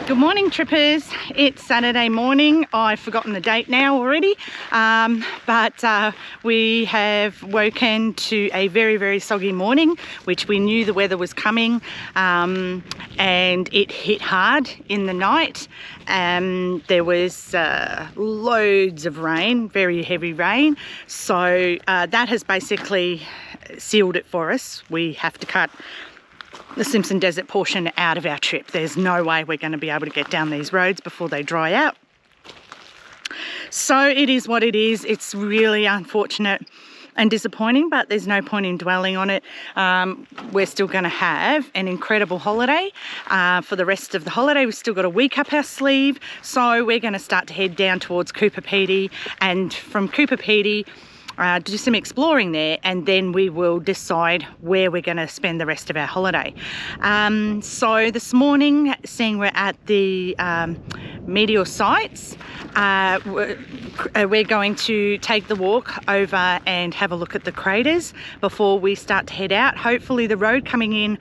Good morning, trippers. It's Saturday morning. I've forgotten the date now already, but we have woken to a very, very soggy morning, which we knew the weather was coming, and it hit hard in the night. There was loads of rain, very heavy rain, so that has basically sealed it for us. We have to cut the Simpson Desert portion out of our trip. There's no way we're going to be able to get down these roads before they dry out. So it is what it is. It's really unfortunate and disappointing, but there's no point in dwelling on it. We're still going to have an incredible holiday. For the rest of the holiday, we've still got a week up our sleeve. So we're going to start to head down towards Cooper Pedy, and from Cooper Pedy, do some exploring there, and then we will decide where we're going to spend the rest of our holiday. So this morning, seeing we're at the Meteorite sites, we're going to take the walk over and have a look at the craters before we start to head out. Hopefully the road coming in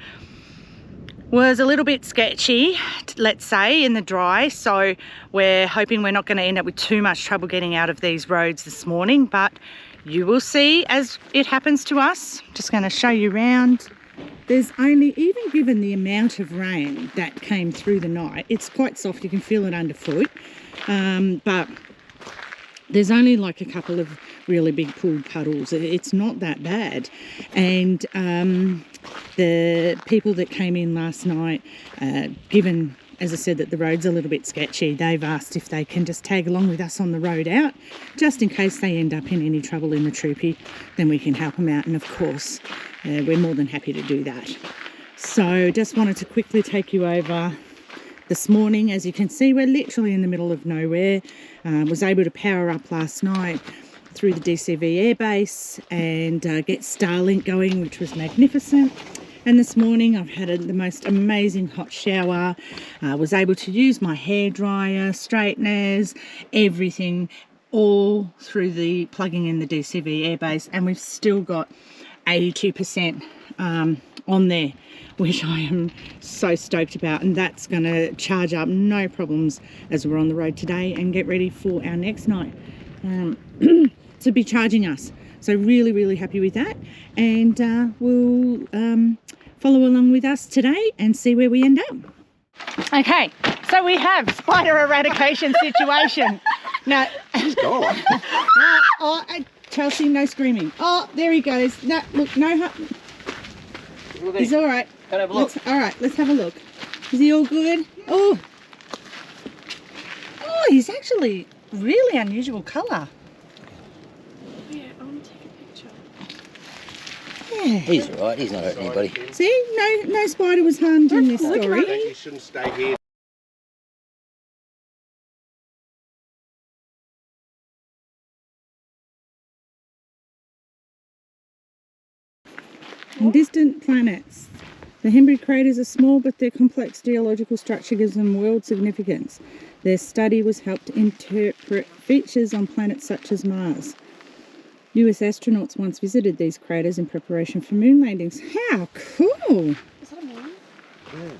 was a little bit sketchy, let's say, in the dry, so we're hoping we're not going to end up with too much trouble getting out of these roads this morning, but you will see as it happens to us. Just going to show you around. There's only, even given the amount of rain that came through the night, it's quite soft, you can feel it underfoot, but there's only like a couple of really big pooled puddles. It's not that bad. And the people that came in last night, given, as I said, that the road's a little bit sketchy, they've asked if they can just tag along with us on the road out, just in case they end up in any trouble in the troopy, then we can help them out. And of course, we're more than happy to do that. So just wanted to quickly take you over this morning. As you can see, we're literally in the middle of nowhere. Was able to power up last night through the DCV airbase and get Starlink going, which was magnificent. And this morning I've had the most amazing hot shower. Was able to use my hairdryer, straighteners, everything, all through the plugging in the DCV airbase, and we've still got 82% on there, which I am so stoked about, and that's going to charge up no problems as we're on the road today and get ready for our next night to be charging us. So really, really happy with that, and we'll follow along with us today and see where we end up. Okay, so we have spider eradication situation. Now, Chelsea, no screaming. Oh, there he goes. No, look, no. He's all right. Can I have a look? All right, let's have a look. Is he all good? Oh, he's actually really unusual colour. Yeah, I want to take a picture. Yeah. He's all right. He's not hurting anybody. See, no spider was harmed in this story. You shouldn't stay here. And distant planets. The Henbury craters are small, but their complex geological structure gives them world significance. Their study was helped to interpret features on planets such as Mars. US astronauts once visited these craters in preparation for moon landings. How cool! Is that a moon? Yeah.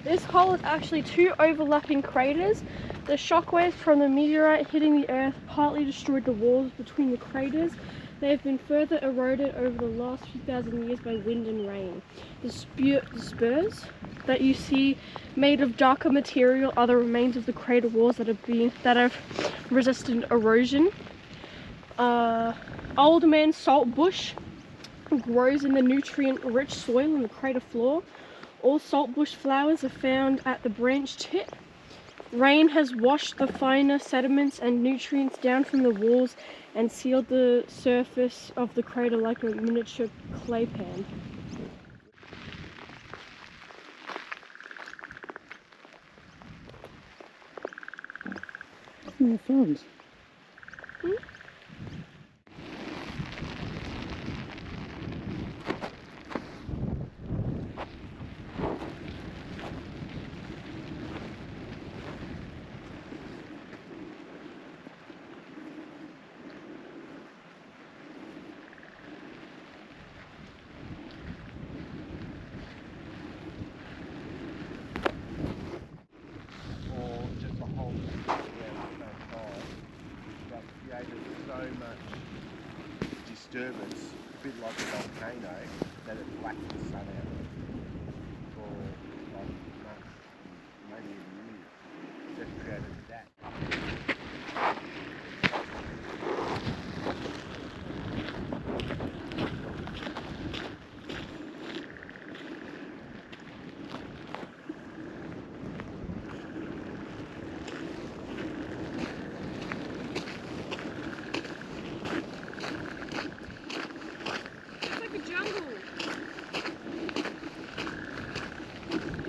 This hole is actually two overlapping craters. The shockwaves from the meteorite hitting the earth partly destroyed the walls between the craters. They have been further eroded over the last few thousand years by wind and rain. The spurs that you see made of darker material are the remains of the crater walls that have resisted erosion. Old man saltbush grows in the nutrient-rich soil in the crater floor. All saltbush flowers are found at the branch tip. Rain has washed the finer sediments and nutrients down from the walls and sealed the surface of the crater like a miniature clay pan. The frogs. disturbance, a bit like a volcano, that it blacked the sun out for like months, maybe even years. That created that.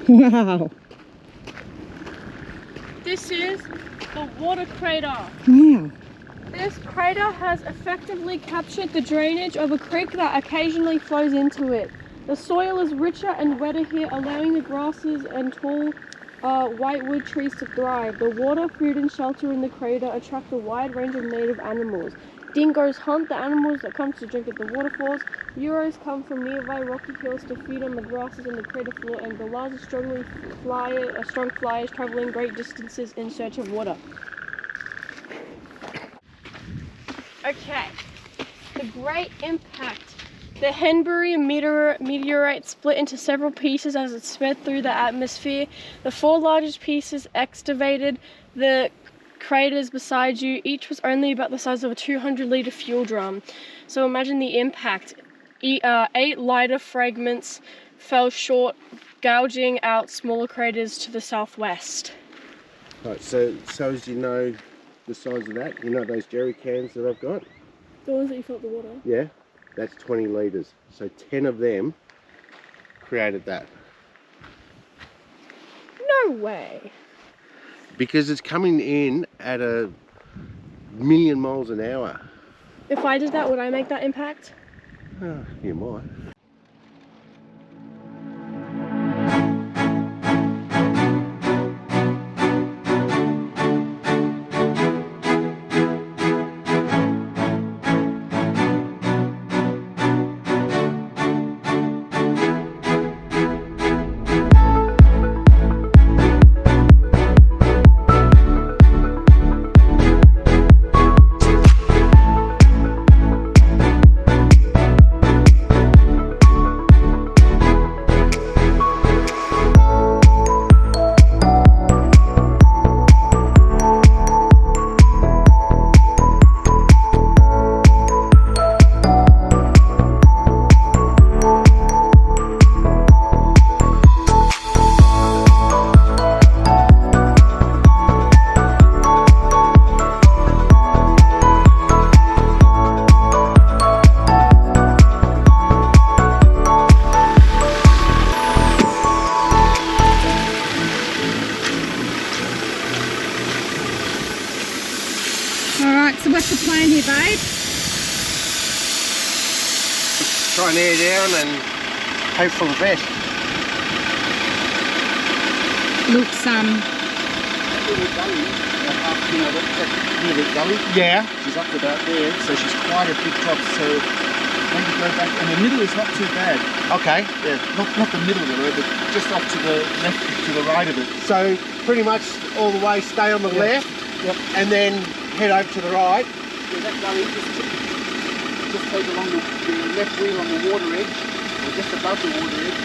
Wow. This is the water crater. Wow. This crater has effectively captured the drainage of a creek that occasionally flows into it. The soil is richer and wetter here, allowing the grasses and tall whitewood trees to thrive. The water, food and shelter in the crater attract a wide range of native animals. Dingoes hunt the animals that come to drink at the waterfalls. Euros come from nearby rocky hills to feed on the grasses on the crater floor, and the large strong flyers traveling great distances in search of water. Okay, the great impact. The Henbury meteorite split into several pieces as it sped through the atmosphere. The 4 largest pieces excavated the craters beside you. Each was only about the size of a 200-litre fuel drum. So imagine the impact. 8 lighter fragments fell short, gouging out smaller craters to the southwest. Right, so as you know the size of that, you know those jerry cans that I've got? The ones that you felt the water? Yeah, that's 20 litres. So 10 of them created that. No way. Because it's coming in at 1,000,000 miles an hour. If I did that, would I make that impact? Oh, you might. Alright, so what's the plan here, babe? Try and air down and hope for the best. Looks, Yeah. She's up to about there, so she's quite a big drop, so maybe go back, and the middle is not too bad. Okay. Yeah, not the middle of the road, but just off to the left, to the right of it. So pretty much all the way stay on the left, Yep. and then head over to the right. Yeah, that gully, just take along the left wheel on the water edge, or just above the water edge.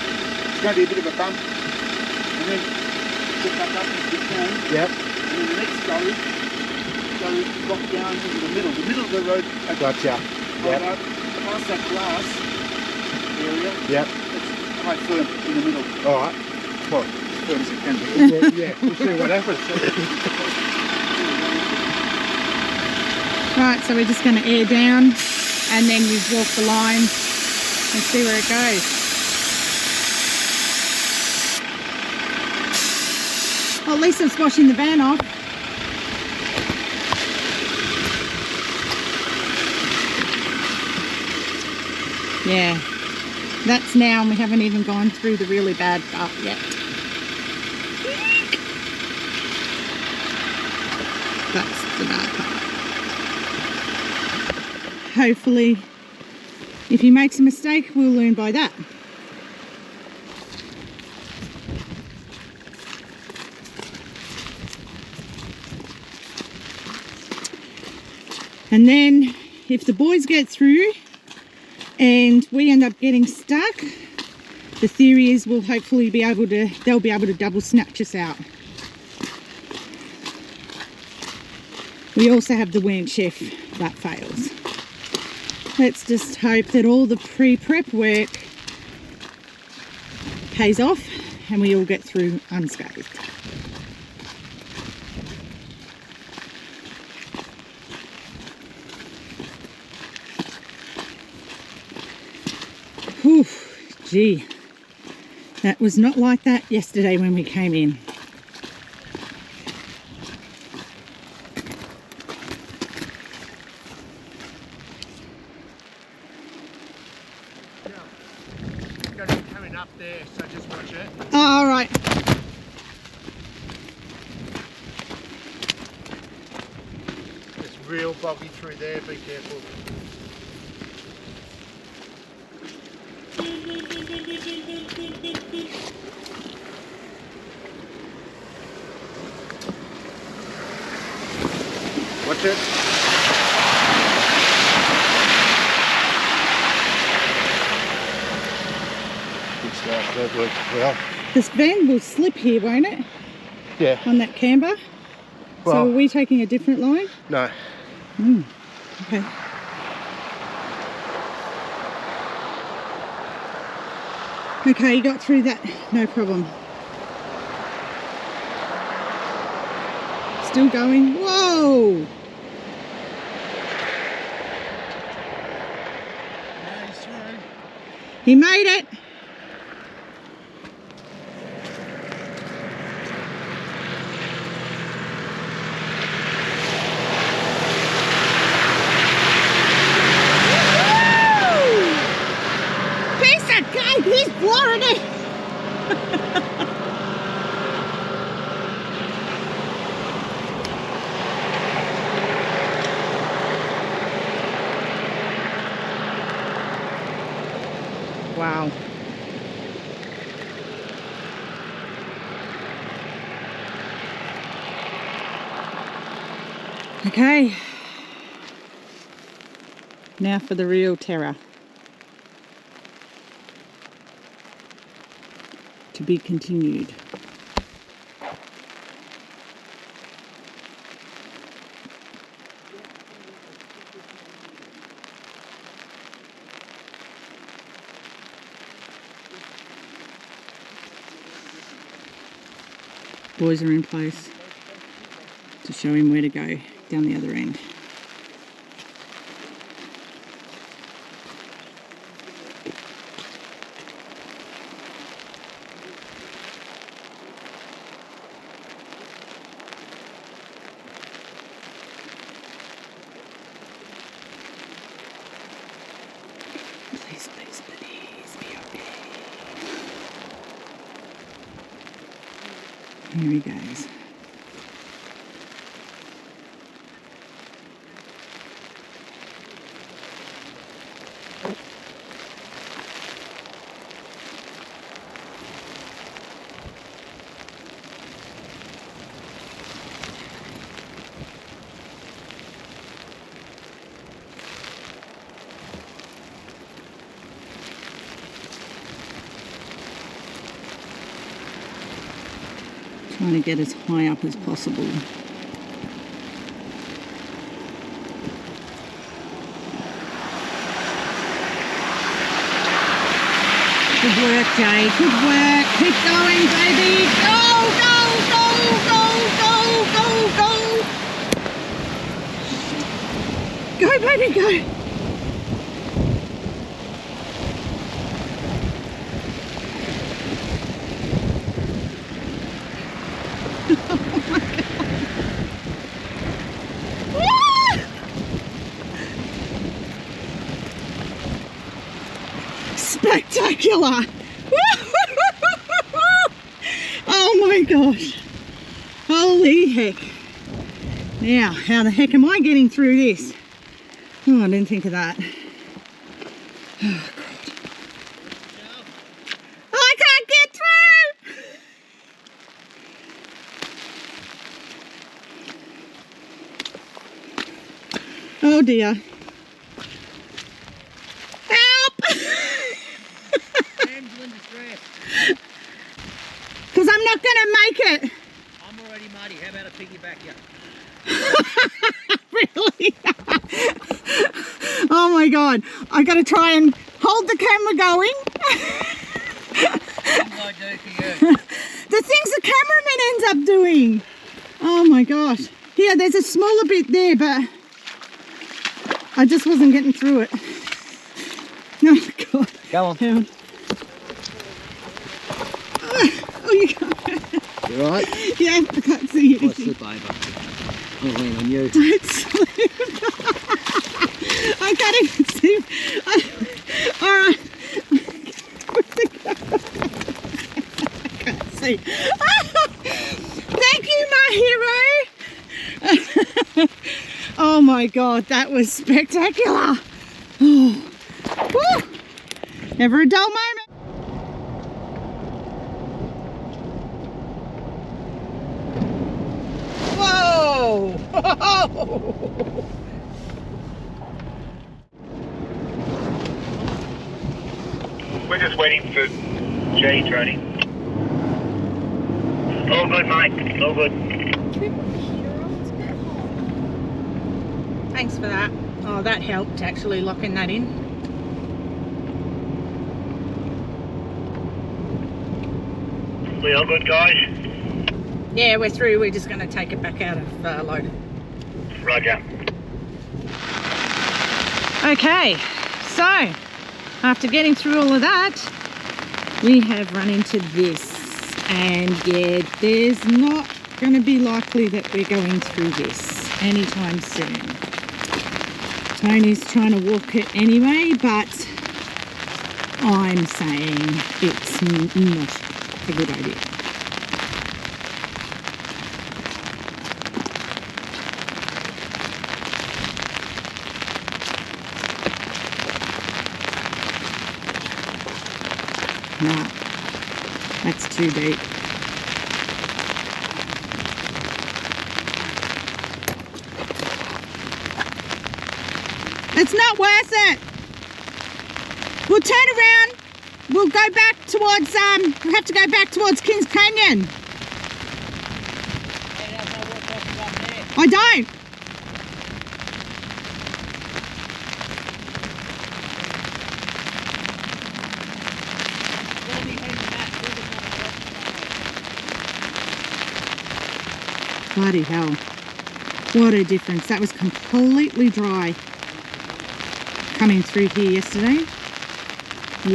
It's going to be a bit of a bump, and then get back up as you can. Yep. And then the next gully, drop down into the middle of the road. Gotcha. Right up, past that glass area. Yep. It's quite firm in the middle. All right. Well, as firm as it can be. Yeah. We'll see what happens. right, so we're just going to air down and then we walk the line and see where it goes. Well, at least it's washing the van off. Yeah, that's now, and we haven't even gone through the really bad part yet. That's the bad part. Hopefully, if he makes a mistake, we'll learn by that. And then, if the boys get through, and we end up getting stuck, the theory is they'll be able to double snatch us out. We also have the winch if that fails. Let's just hope that all the pre-prep work pays off and we all get through unscathed. Whew, gee, that was not like that yesterday when we came in. Got it coming up there, so just watch it. Oh, all right. It's real boggy through there, be careful. Watch it. Good stuff, that worked well. This van will slip here, won't it? Yeah. On that camber? So Well, are we taking a different line? no. Okay. Okay, you got through that, no problem. Still going. Whoa! Nice through. He made it. Piece of cake, he's blowing it. Wow. Okay. Now for the real terror. To be continued. Boys are in place to show him where to go down the other end. Please, please, please be okay. Here he goes. Trying to get as high up as possible. Good work, Jay. Good work. Keep going, baby. Go, go, go, go, go, go, go. Go, baby, go. Spectacular! Oh my gosh! Holy heck! Now, how the heck am I getting through this? Oh, I didn't think of that. Oh, God. I can't get through! Oh dear. Help! gonna make it? I'm already muddy. How about a piggyback you? Really? Oh my God. I gotta try and hold the camera going. Things I do for you. The things the cameraman ends up doing. Oh my gosh. Here, there's a smaller bit there, but I just wasn't getting through it. Oh God. Go on. Hang on. Oh, you can't. You alright? Yeah, I can't see I'll anything. slip over. I'll lean on you. Don't slip. I can't even see. All right. I can't see. Thank you, my hero. Oh my God, that was spectacular. Oh. Woo. Never a dull moment. Whoa! We're just waiting for Jay, Tony. All good, mate. All good. Thanks for that. Oh, that helped actually locking that in. We all good, guys? Yeah, we're through. We're just going to take it back out of load. Roger. Okay, so after getting through all of that, we have run into this. And yeah, there's not going to be likely that we're going through this anytime soon. Tony's trying to walk it anyway, but I'm saying it's not a good idea. No, that's too deep. It's not worth it. We'll turn around. We'll go back towards, we'll have to go back towards Kings Canyon. I don't. Bloody hell. What a difference. That was completely dry coming through here yesterday.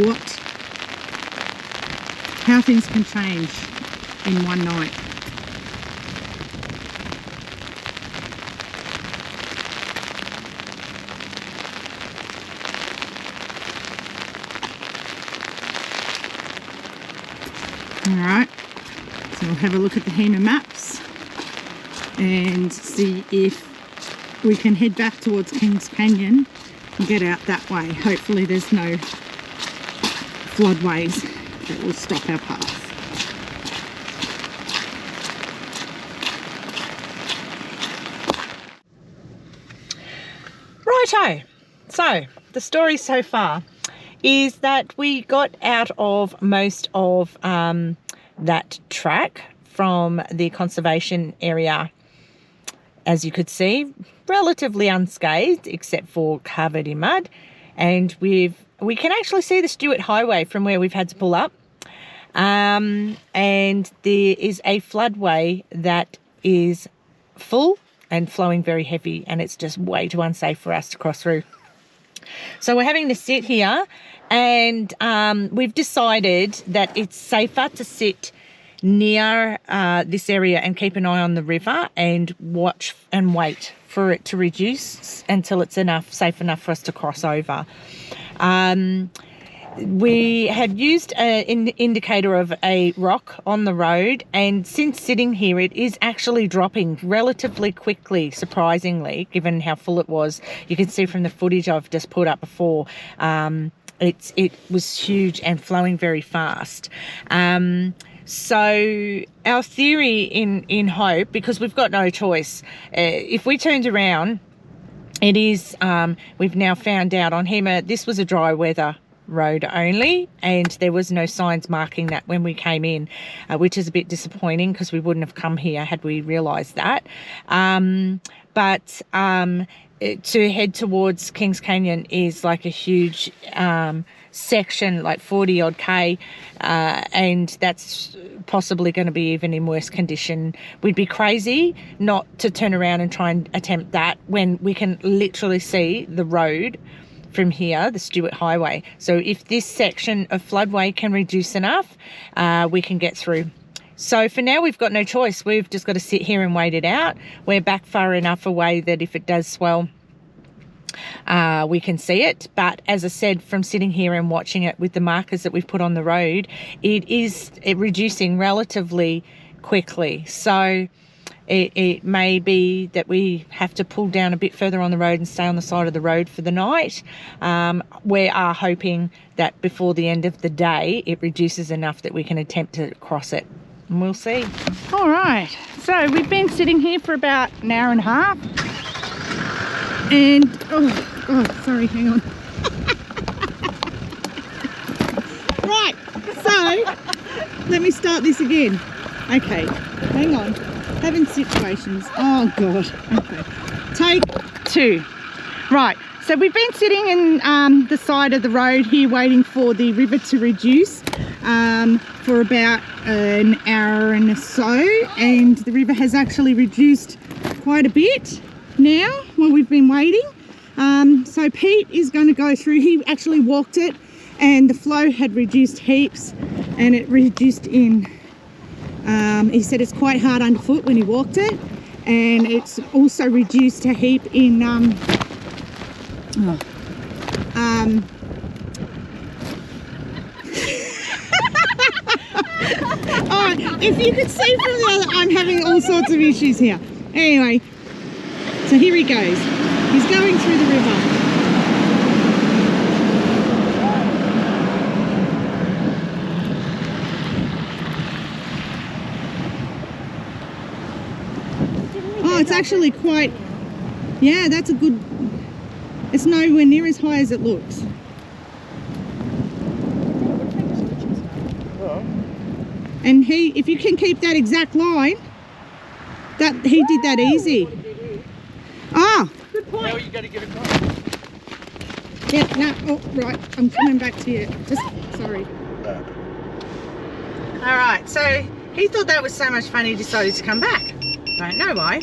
What? How things can change in one night. Alright, so we'll have a look at the HEMA maps and see if we can head back towards Kings Canyon and get out that way. Hopefully there's no floodways that will stop our path. Righto, so the story so far is that we got out of most of that track from the conservation area, as you could see, relatively unscathed except for covered in mud, and we can actually see the Stewart Highway from where we've had to pull up, and there is a floodway that is full and flowing very heavy, and it's just way too unsafe for us to cross through. So we're having to sit here, and we've decided that it's safer to sit near this area and keep an eye on the river and watch and wait for it to reduce until it's safe enough for us to cross over. We had used an indicator of a rock on the road, and since sitting here it is actually dropping relatively quickly, surprisingly, given how full it was. You can see from the footage I've just put up before, it was huge and flowing very fast. So our theory in hope, because we've got no choice, if we turned around, it is, we've now found out on HEMA, this was a dry weather road only, and there was no signs marking that when we came in, which is a bit disappointing because we wouldn't have come here had we realised that. To head towards Kings Canyon is like a huge section, like 40 odd K, and that's possibly going to be even in worse condition. We'd be crazy not to turn around and try and attempt that when we can literally see the road from here, the Stewart Highway. So if this section of floodway can reduce enough, we can get through. So for now, we've got no choice. We've just got to sit here and wait it out. We're back far enough away that if it does swell, we can see it. But as I said, from sitting here and watching it with the markers that we've put on the road, it is reducing relatively quickly. So it may be that we have to pull down a bit further on the road and stay on the side of the road for the night. We are hoping that before the end of the day, it reduces enough that we can attempt to cross it. And we'll see. All right, so we've been sitting here for about an hour and a half. And, oh God, sorry, hang on. Right, so let me start this again. Okay, hang on. Having situations. Oh God. Okay. Take 2. Right. So we've been sitting in the side of the road here waiting for the river to reduce for about an hour and so, and the river has actually reduced quite a bit now while we've been waiting. So Pete is going to go through. He actually walked it, and the flow had reduced heaps, and it reduced in. He said it's quite hard underfoot when he walked it, and it's also reduced a heap in oh, if you could see from the other, I'm having all sorts of issues here. Anyway, so here he goes. He's going through the river. Oh, it's actually quite, yeah, that's a good, it's nowhere near as high as it looks. And if you can keep that exact line, he did that easy. Ah, good point. How are you going to get across? Yeah, no, oh, right, I'm coming back to you. Just, sorry. All right, so he thought that was so much fun he decided to come back. Don't know why.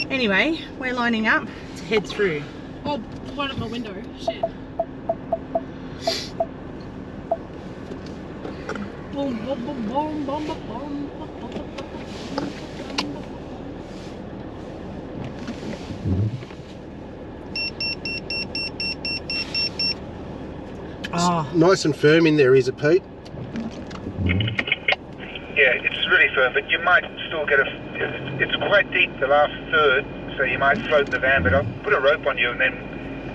Anyway, we're lining up to head through. Oh, one at my window. Shit. Boom, boom, boom, boom, boom, boom, boom. Oh. Nice and firm in there, is it, Pete? Yeah, it's really firm, but you might still get it's quite deep, the last third, so you might float the van, but I'll put a rope on you and then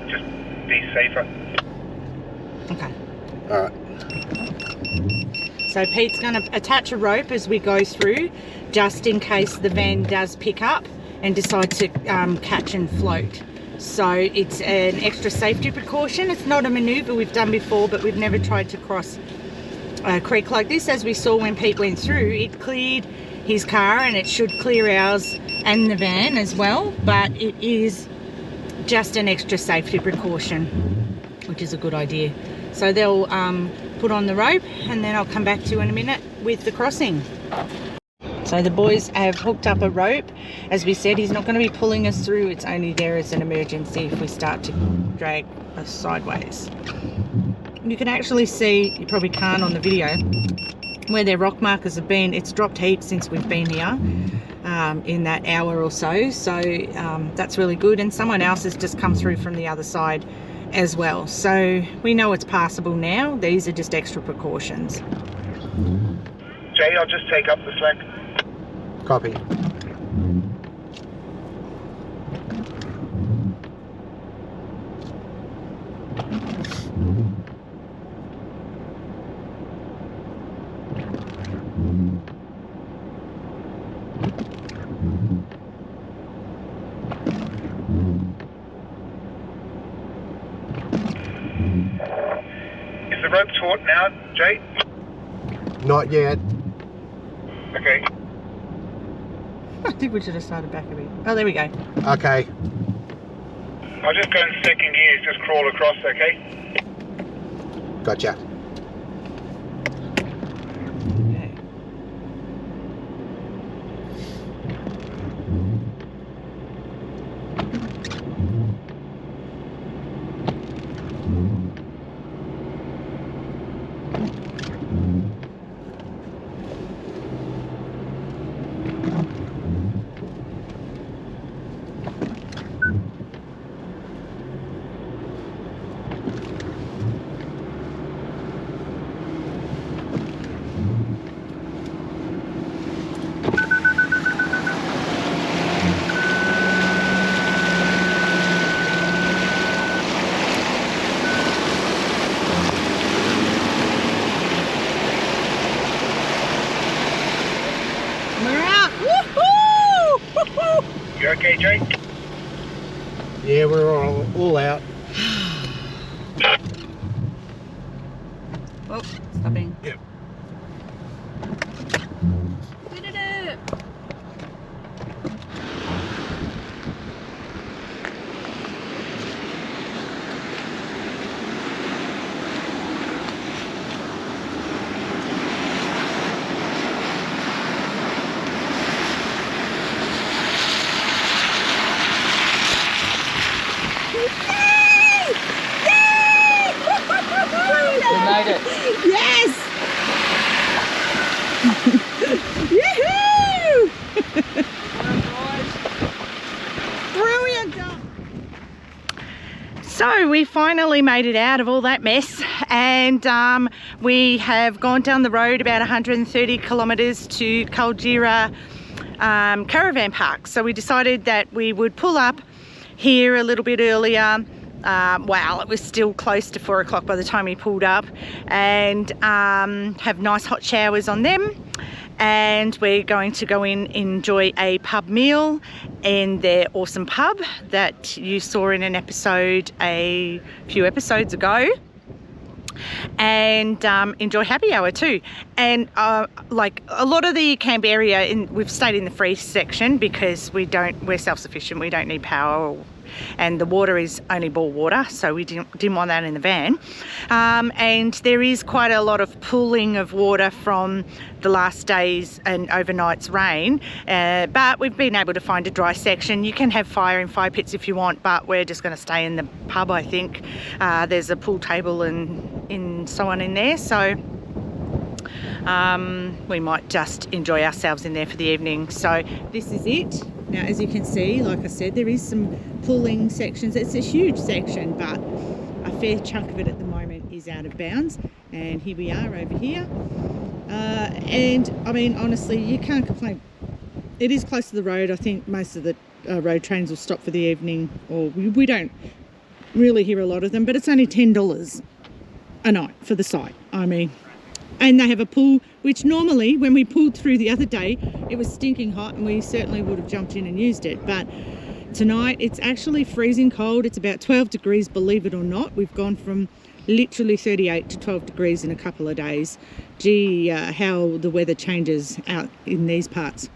just be safer. Okay. All right. So Pete's going to attach a rope as we go through, just in case the van does pick up and decide to catch and float. So it's an extra safety precaution. It's not a manoeuvre we've done before, but we've never tried to cross a creek like this. As we saw when Pete went through, it cleared his car and it should clear ours and the van as well, but it is just an extra safety precaution, which is a good idea. So they'll put on the rope and then I'll come back to you in a minute with the crossing. So the boys have hooked up a rope. As we said, he's not going to be pulling us through. It's only there as an emergency if we start to drag us sideways. You can actually see, you probably can't on the video, where their rock markers have been. It's dropped heaps since we've been here in that hour or so. So that's really good. And someone else has just come through from the other side as well. So we know it's passable now. These are just extra precautions. Jay, I'll just take up the slack. Copy. Is the rope taut now, Jay? Not yet. Okay. I think we should have started back a bit. Oh, there we go. Okay. I'll just go in second gear, just crawl across, okay? Gotcha. We're out. Woohoo! Woohoo! You okay, Jay? Yeah, we're all out. Oh, stopping. Yep. We did it! We made it. Yes! Yoo-hoo! Brilliant job. So we finally made it out of all that mess, and we have gone down the road about 130 kilometres to Kulgera caravan park. So we decided that we would pull up here a little bit earlier. Well, it was still close to 4 o'clock by the time we pulled up, and have nice hot showers on them. And we're going to go in and enjoy a pub meal in their awesome pub that you saw in an episode a few episodes ago, and enjoy happy hour too. And like a lot of the camp area, we've stayed in the free section because we're self-sufficient, we don't need power, and the water is only bore water, so we didn't want that in the van. And there is quite a lot of pooling of water from the last days and overnight's rain, but we've been able to find a dry section. You can have fire in fire pits if you want, but we're just going to stay in the pub, I think. There's a pool table and so on in there, so we might just enjoy ourselves in there for the evening. So this is it. Now, as you can see, like I said, there is some pooling sections. It's a huge section, but a fair chunk of it at the moment is out of bounds. And here we are over here. And I mean, honestly, you can't complain. It is close to the road. I think most of the road trains will stop for the evening, or we don't really hear a lot of them, but it's only $10 a night for the site. I mean, and they have a pool, which normally when we pulled through the other day, it was stinking hot and we certainly would have jumped in and used it. But tonight it's actually freezing cold. It's about 12 degrees, believe it or not. We've gone from literally 38 to 12 degrees in a couple of days. Gee, how the weather changes out in these parts.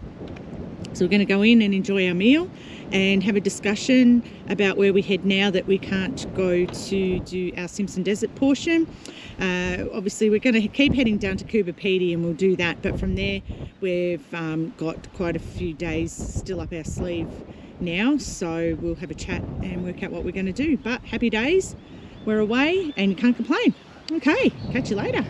So we're going to go in and enjoy our meal and have a discussion about where we head now that we can't go to do our Simpson Desert portion. Obviously we're going to keep heading down to Coober Pedy and we'll do that, but from there we've got quite a few days still up our sleeve now, so we'll have a chat and work out what we're going to do. But happy days, we're away and you can't complain. Okay, catch you later.